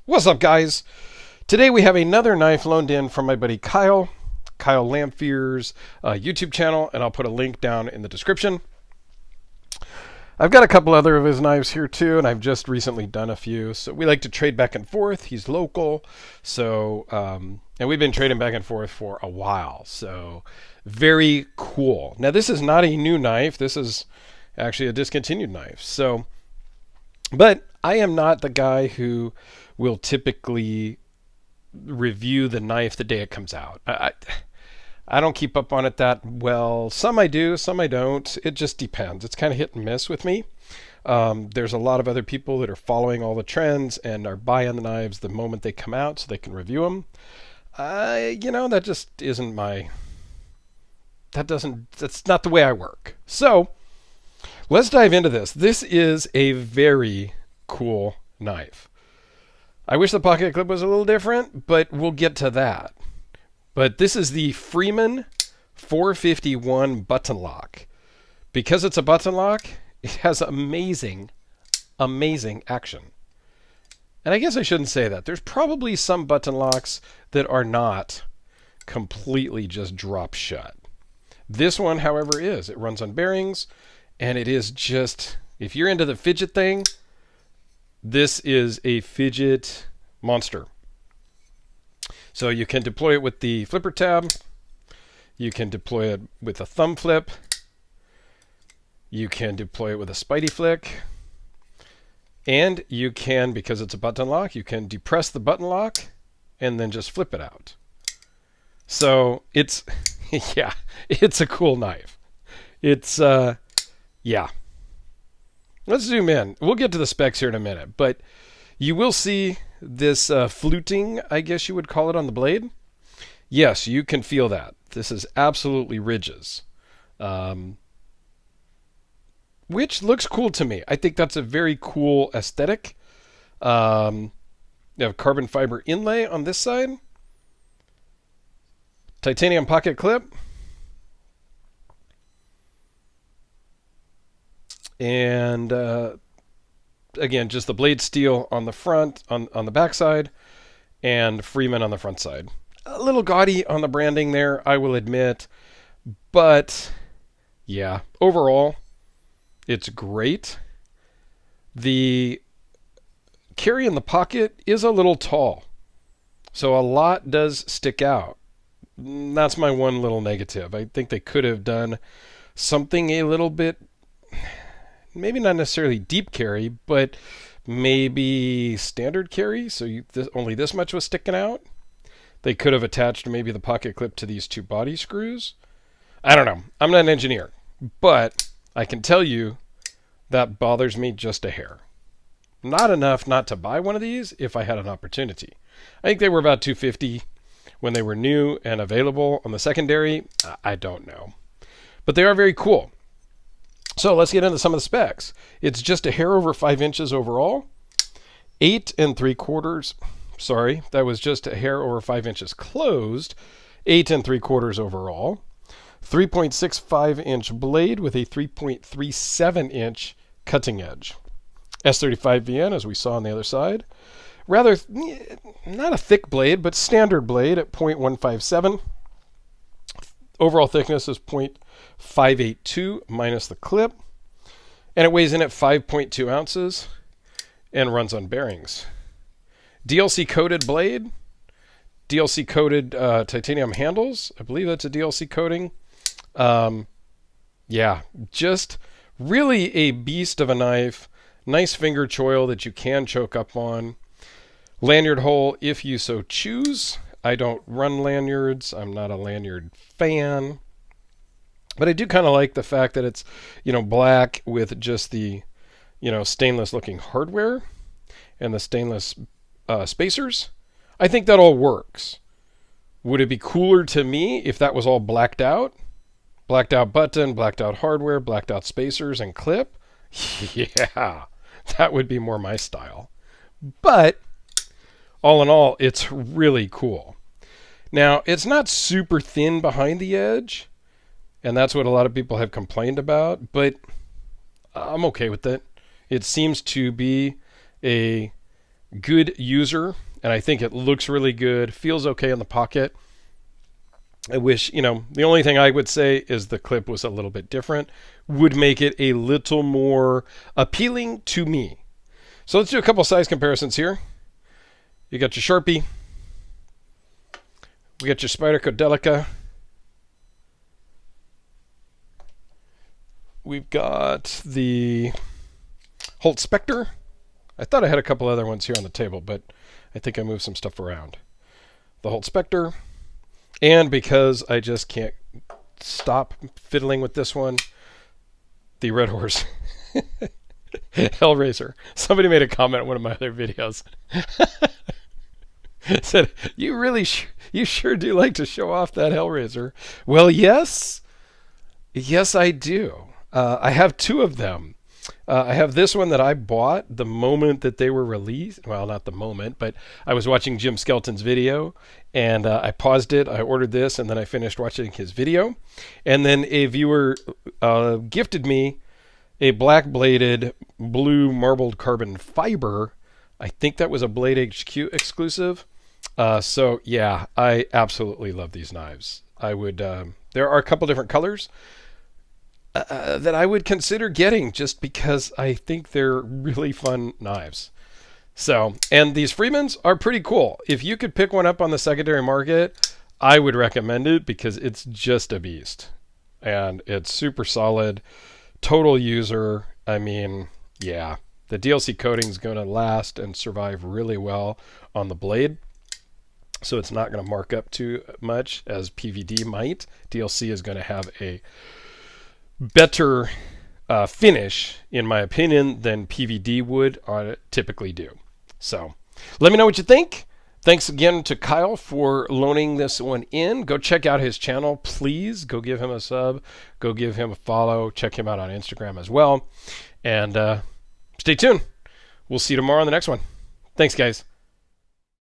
What's up, guys? Today we have another knife loaned in from my buddy Kyle Lamphere's YouTube channel, and I'll put a link down in the description. I've got a couple other of his knives here too, and I've just recently done a few, so we like to trade back and forth. He's local, so and we've been trading back and forth for a while, so very cool. Now, this is not a new knife. This is actually a discontinued knife. So, but I am not the guy who will typically review the knife the day it comes out. I don't keep up on it that well. Some I do, some I don't. It just depends. It's kind of hit and miss with me. There's a lot of other people that are following all the trends and are buying the knives the moment they come out so they can review them. That just isn't my... That's not the way I work. So, let's dive into this. This is a very cool knife. I wish the pocket clip was a little different, but we'll get to that. But this is the Freeman 451 button lock. Because it's a button lock, it has amazing action. And I guess I shouldn't say that. There's probably some button locks that are not completely just drop shut. This one, however, is. It runs on bearings, and it is just, if you're into the fidget thing, this is a fidget monster. So you can deploy it with the flipper tab. You can deploy it with a thumb flip. You can deploy it with a spidey flick. And you can, because it's a button lock, you can depress the button lock and then just flip it out. So it's, yeah, it's a cool knife. It's, yeah. Let's zoom in. We'll get to the specs here in a minute, but you will see this fluting, I guess you would call it, on the blade. Yes, you can feel that. This is absolutely ridges, which looks cool to me. I think that's a very cool aesthetic. You have carbon fiber inlay on this side. Titanium pocket clip. And again, just the blade steel on the front, on the back side, and Freeman on the front side. A little gaudy on the branding there, I will admit, but yeah, overall, it's great. The carry in the pocket is a little tall, so a lot does stick out. That's my one little negative. I think they could have done something a little bit, maybe not necessarily deep carry, but maybe standard carry, so only this much was sticking out. They could have attached maybe the pocket clip to these two body screws. I don't know. I'm not an engineer, but I can tell you that bothers me just a hair. Not enough not to buy one of these if I had an opportunity. I think they were about $250 when they were new and available on the secondary. I don't know. But they are very cool. So let's get into some of the specs. It's just a hair over 5 inches overall. 8 3/4. Sorry, that was just a hair over 5 inches closed. 8 3/4 overall. 3.65-inch blade with a 3.37-inch cutting edge. S35VN, as we saw on the other side. Rather, not a thick blade, but standard blade at 0.157. Overall thickness is 0.582 minus the clip. And it weighs in at 5.2 ounces and runs on bearings. DLC coated blade. DLC coated titanium handles. I believe that's a DLC coating. Yeah, just really a beast of a knife. Nice finger choil that you can choke up on. Lanyard hole if you so choose. I don't run lanyards. I'm not a lanyard fan. But I do kind of like the fact that it's, black with just the, stainless looking hardware and the stainless spacers. I think that all works. Would it be cooler to me if that was all blacked out? Blacked out button, blacked out hardware, blacked out spacers and clip? Yeah, that would be more my style. But all in all, it's really cool. Now, it's not super thin behind the edge, and that's what a lot of people have complained about, but I'm okay with it. It seems to be a good user, and I think it looks really good, feels okay in the pocket. I wish, the only thing I would say is the clip was a little bit different, would make it a little more appealing to me. So let's do a couple size comparisons here. You got your Sharpie. We got your Spyderco Delica. We've got the Holt Spectre. I thought I had a couple other ones here on the table, but I think I moved some stuff around. The Holt Spectre. And because I just can't stop fiddling with this one, the Red Horse Hellraiser. Somebody made a comment on one of my other videos. Said, you sure do like to show off that Hellraiser. Well, yes. Yes, I do. I have two of them. I have this one that I bought the moment that they were released. Well, not the moment, but I was watching Jim Skelton's video, and I paused it. I ordered this, and then I finished watching his video. And then a viewer gifted me a black-bladed blue marbled carbon fiber. I think that was a Blade HQ exclusive. So, yeah, I absolutely love these knives. I would. There are a couple different colors that I would consider getting just because I think they're really fun knives. So, and these Freemans are pretty cool. If you could pick one up on the secondary market, I would recommend it because it's just a beast. And it's super solid, total user. I mean, yeah, the DLC coating is going to last and survive really well on the blade. So it's not going to mark up too much as PVD might. DLC is going to have a better finish, in my opinion, than PVD would typically do. So let me know what you think. Thanks again to Kyle for loaning this one in. Go check out his channel, please. Go give him a sub. Go give him a follow. Check him out on Instagram as well. And stay tuned. We'll see you tomorrow on the next one. Thanks, guys.